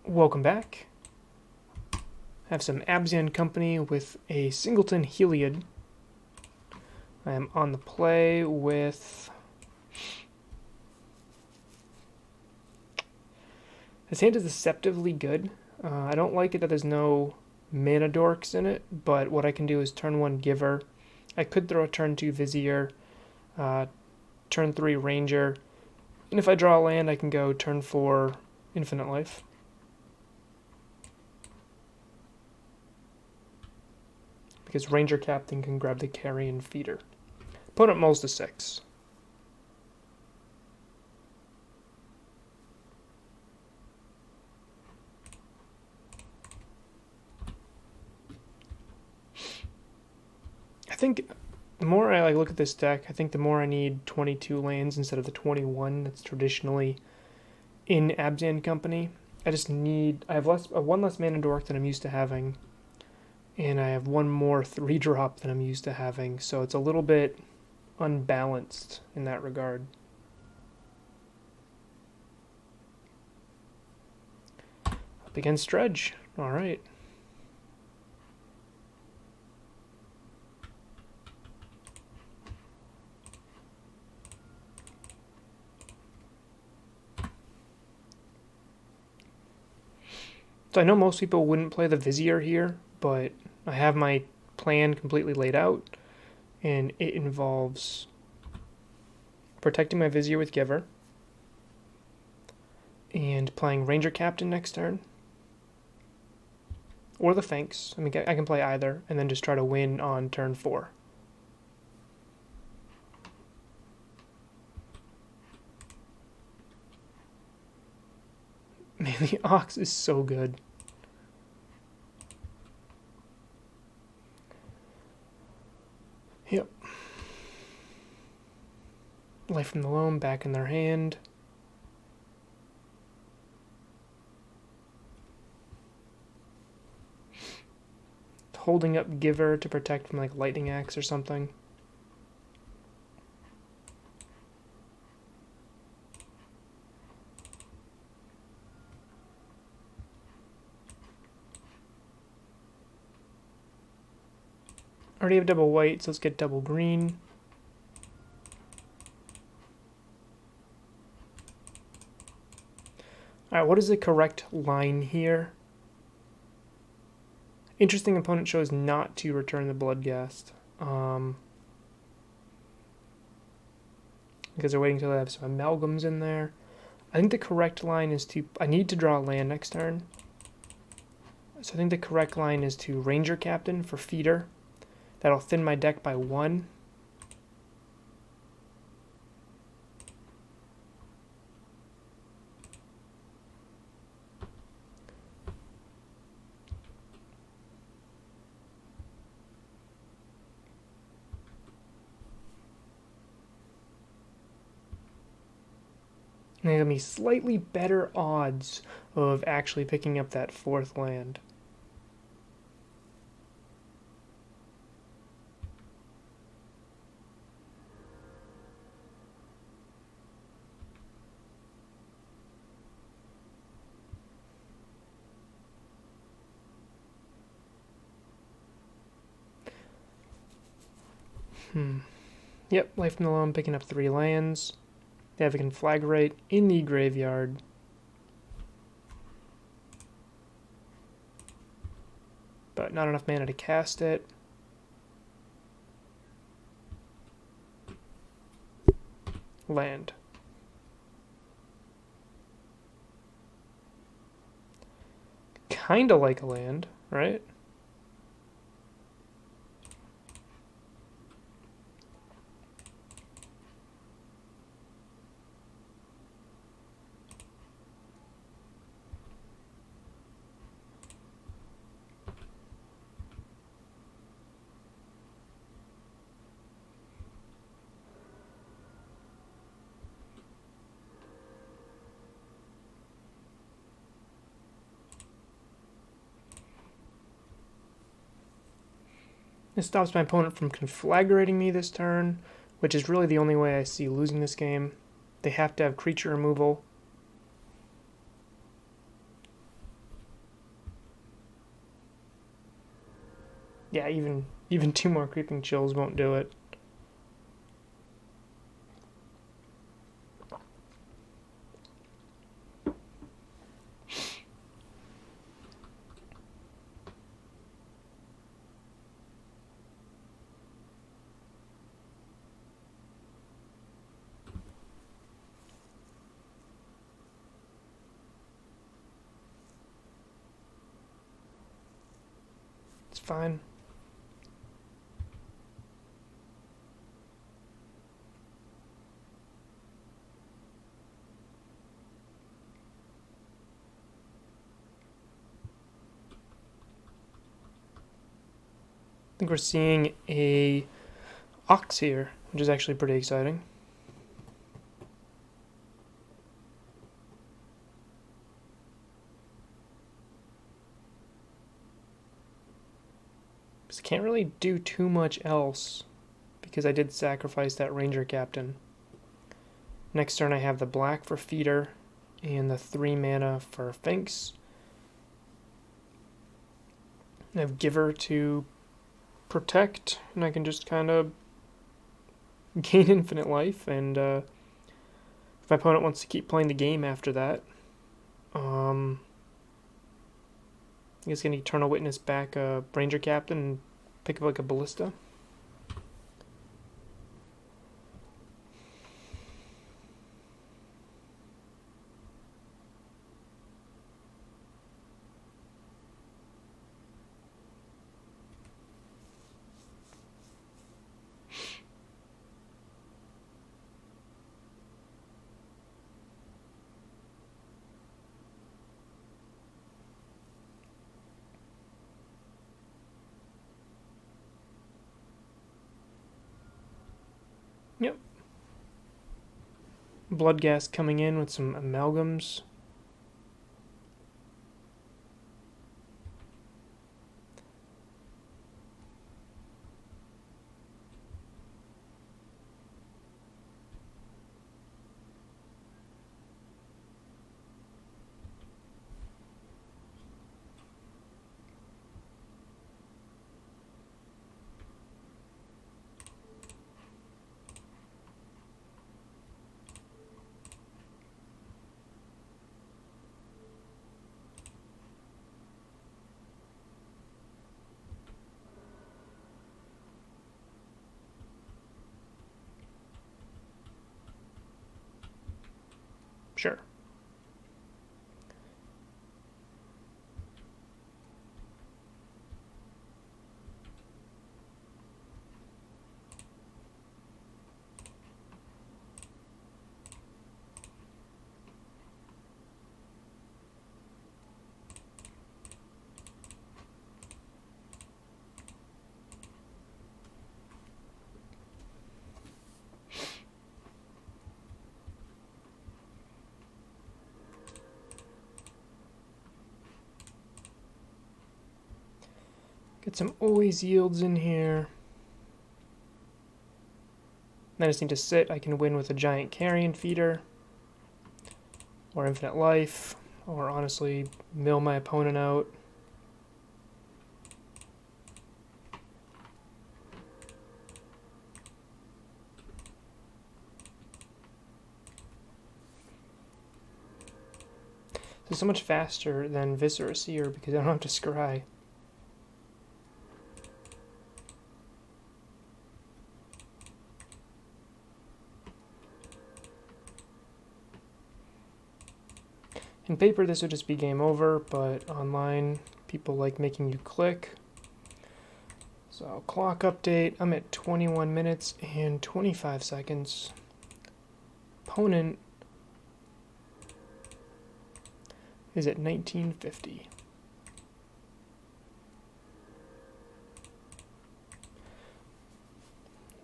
Welcome back. Have some Abzan company with a singleton Heliod. I am on the play with... His hand is deceptively good. I don't like it that there's no mana dorks in it, but what I can do is turn 1 Giver. I could throw a turn 2 Vizier, turn 3 Ranger, and if I draw a land I can go turn 4 Infinite Life. Because Ranger Captain can grab the Carrion Feeder. Opponent mulls to 6. I think the more I look at this deck, I think the more I need 22 lands instead of the 21 that's traditionally in Abzan Company. I have one less mana dork than I'm used to having, and I have one more 3-drop than I'm used to having, so it's a little bit unbalanced in that regard. Up against Dredge. Alright. So I know most people wouldn't play the Vizier here, but I have my plan completely laid out, and it involves protecting my Vizier with Giver, and playing Ranger Captain next turn, or the Finks. I mean, I can play either, and then just try to win on turn 4. Man, the Ox is so good. Yep. Life from the Loam back in their hand. Holding up Giver to protect from like Lightning Axe or something. Already have double white, so let's get double green. Alright, what is the correct line here? Interesting opponent chose not to return the Bloodghast. Because they're waiting until they have some amalgams in there. I think the correct line is to... I need to draw a land next turn. So I think the correct line is to Ranger Captain for Feeder. That'll thin my deck by 1. And there's going to be slightly better odds of actually picking up that 4th land. Yep, Life from the Loam picking up 3 lands. They have a Conflagrate in the graveyard. But not enough mana to cast it. Land. Kinda like a land, right? This stops my opponent from conflagrating me this turn, which is really the only way I see losing this game. They have to have creature removal. Yeah, even 2 more Creeping Chills won't do it. It's fine. I think we're seeing a Ox here, which is actually pretty exciting. Just can't really do too much else because I did sacrifice that Ranger Captain. Next turn I have the black for Feeder and the 3 mana for Finks. I have Giver to protect, and I can just kind of gain infinite life, and if my opponent wants to keep playing the game after that, I guess gonna Eternal Witness back a Ranger Captain and pick up like a Ballista. Yep. Bloodghast coming in with some amalgams. Sure. Get some always yields in here. I just need to sit. I can win with a giant carrion feeder, or infinite life, or honestly mill my opponent out. So much faster than Viscera Seer because I don't have to scry. In paper, this would just be game over, but online, people like making you click. So, clock update, I'm at 21 minutes and 25 seconds. Opponent is at 1950.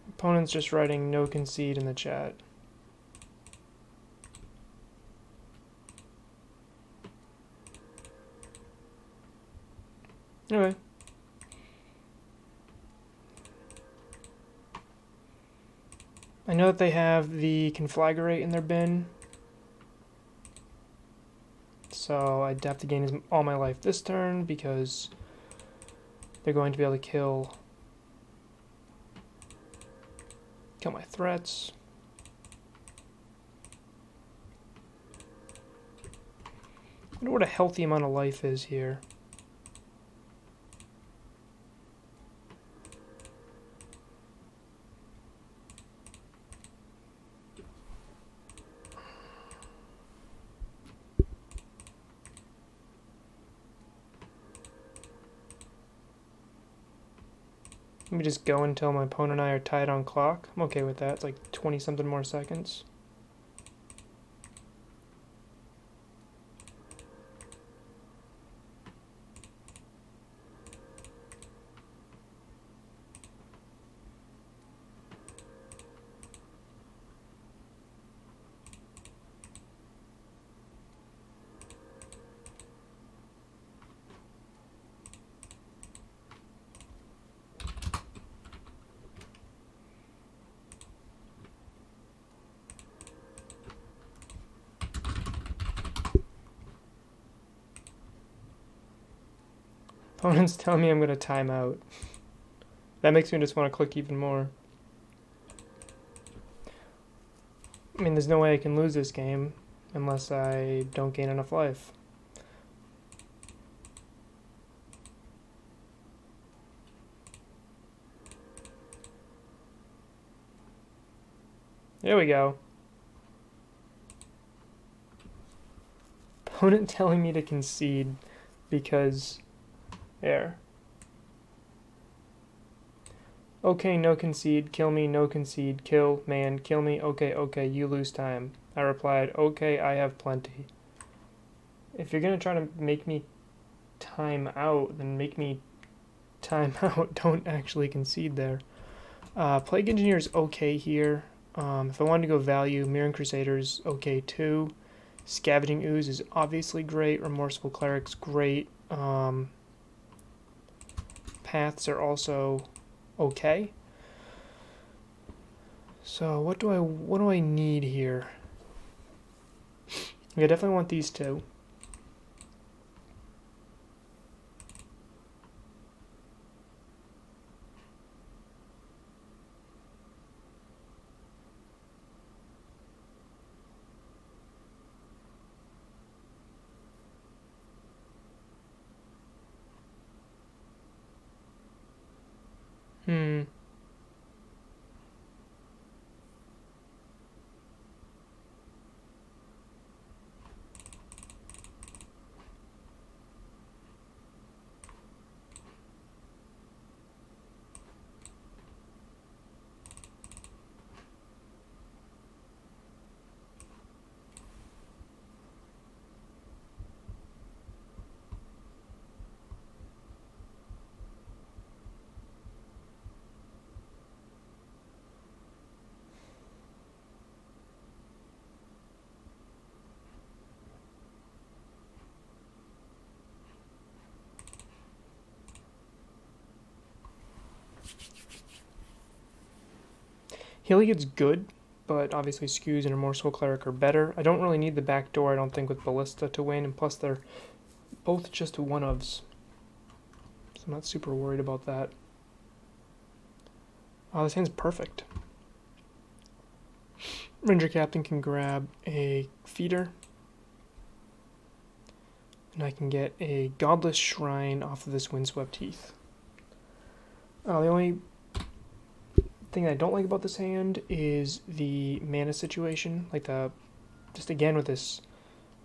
Opponent's just writing no concede in the chat. Okay. I know that they have the Conflagrate in their bin, so I'd have to gain all my life this turn because they're going to be able to kill my threats. I wonder what a healthy amount of life is here. Let me just go until my opponent and I are tied on clock. I'm okay with that. It's like 20-something more seconds. Opponent's telling me I'm going to time out. That makes me just want to click even more. I mean, there's no way I can lose this game unless I don't gain enough life. There we go. Opponent telling me to concede because... There. Okay, no concede. Kill me, no concede. Kill, man, kill me. Okay, okay, you lose time. I replied, okay, I have plenty. If you're going to try to make me time out, then make me time out. Don't actually concede there. Plague Engineer's okay here. If I wanted to go value, Mirren Crusader's okay too. Scavenging Ooze is obviously great. Remorseful Cleric's great. Paths are also okay. So what do I need here? I definitely want these two. Heliod's good, but obviously Skews and Remorseful Cleric are better. I don't really need the back door, I don't think, with Ballista to win, and plus they're both just one-ofs. So I'm not super worried about that. Oh, this hand's perfect. Ranger Captain can grab a feeder. And I can get a Godless Shrine off of this Windswept Heath. The only thing I don't like about this hand is the mana situation. Like just again with this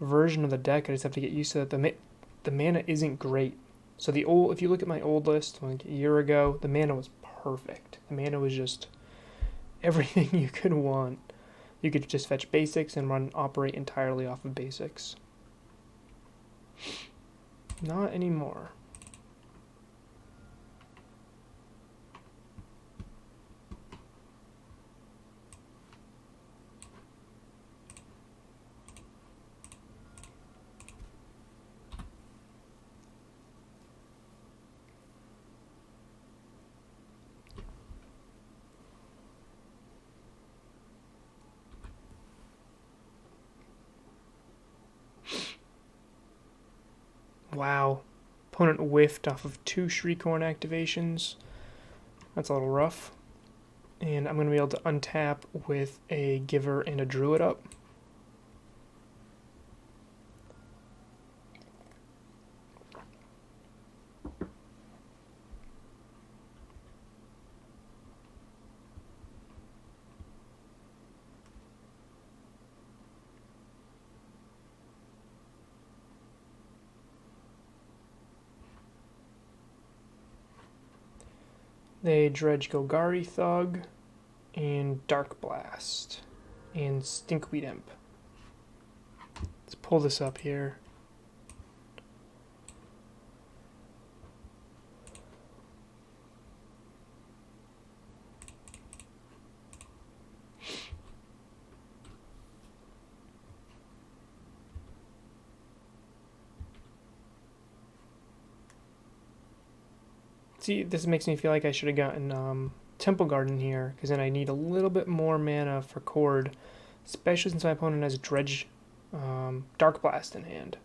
version of the deck, I just have to get used to that the mana isn't great. So if you look at my old list like a year ago, the mana was perfect. The mana was just everything you could want. You could just fetch basics and operate entirely off of basics. Not anymore. Wow. Opponent whiffed off of 2 Shriekhorn activations. That's a little rough. And I'm going to be able to untap with a Giver and a Druid up. They Dredge Golgari Thug and Dark Blast and Stinkweed Imp. Let's pull this up here. See, this makes me feel like I should have gotten Temple Garden here, because then I need a little bit more mana for Chord, especially since my opponent has Dredge Dark Blast in hand.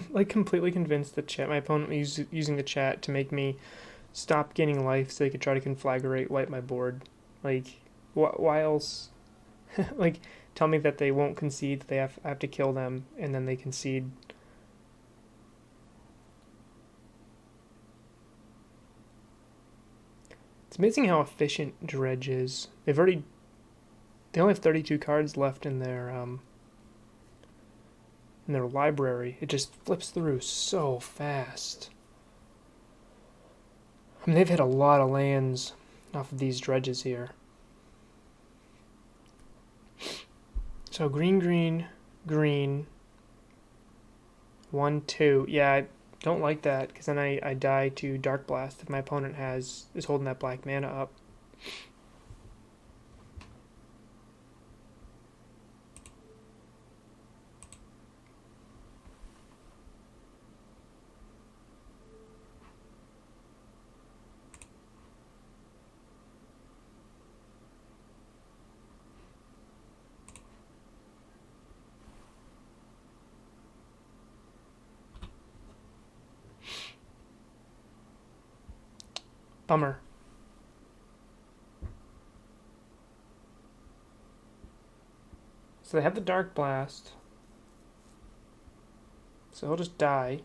Like completely convinced that my opponent was using the chat to make me stop gaining life so they could try to conflagrate, wipe my board. Like, why else? Like, tell me that they won't concede, that I have to kill them, and then they concede. It's amazing how efficient Dredge is. They only have 32 cards left in their library. It just flips through so fast. I mean, they've hit a lot of lands off of these Dredges here. So green, green, green. 1, 2. Yeah, I don't like that, because then I die to Dark Blast if my opponent is holding that black mana up. Bummer. So they have the Dark Blast. So he'll just die.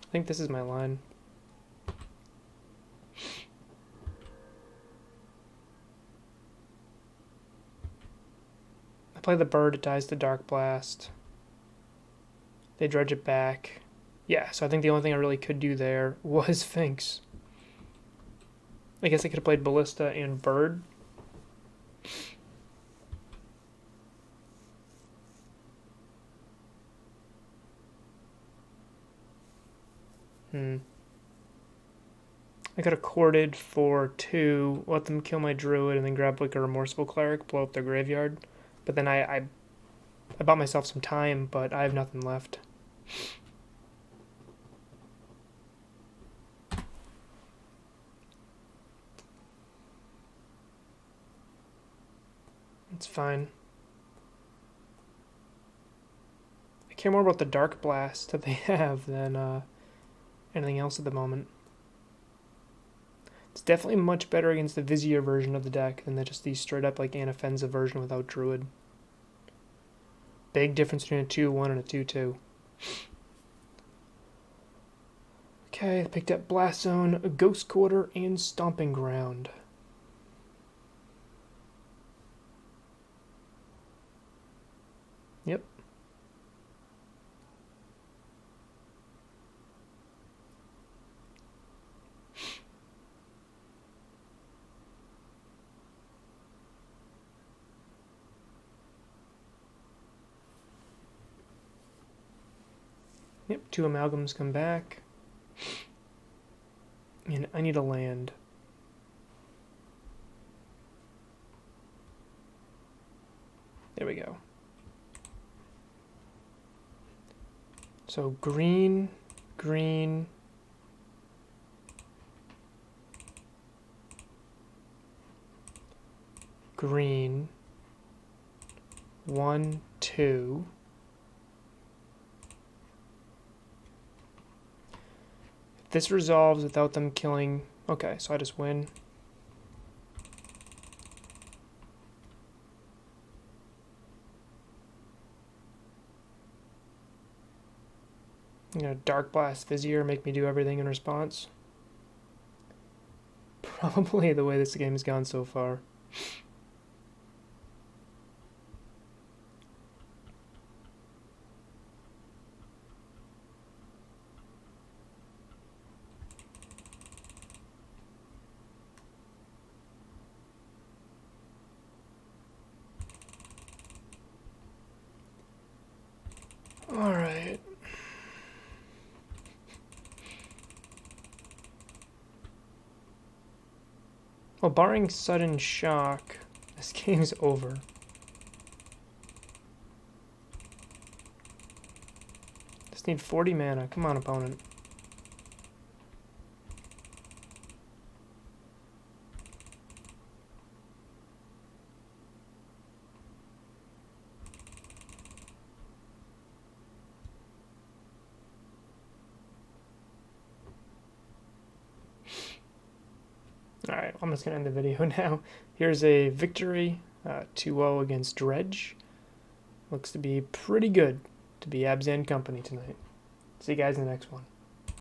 I think this is my line. I play the bird, it dies to Dark Blast. They dredge it back. Yeah, so I think the only thing I really could do there was Sphinx. I guess I could have played Ballista and Bird. I could have courted for 2, let them kill my druid, and then grab like a Remorseful Cleric, blow up their graveyard. But then I bought myself some time, but I have nothing left. It's fine. I care more about the Dark Blast that they have than anything else at the moment. It's definitely much better against the Vizier version of the deck than just the straight up like Anaffenza version without Druid. Big difference between a 2-1 and a 2-2. Okay, I picked up Blast Zone, Ghost Quarter, and Stomping Ground. Yep. Yep, 2 amalgams come back. And I need a land. There we go. So green, green, green, 1, 2. If this resolves without them killing... Okay, so I just win. You know, Dark Blast Vizier, make me do everything in response. Probably the way this game has gone so far. Alright. Well, barring sudden shock, this game's over. Just need 40 mana. Come on, opponent. Alright, I'm just going to end the video now. Here's a victory, 2-0 against Dredge. Looks to be pretty good to be Abzan company tonight. See you guys in the next one.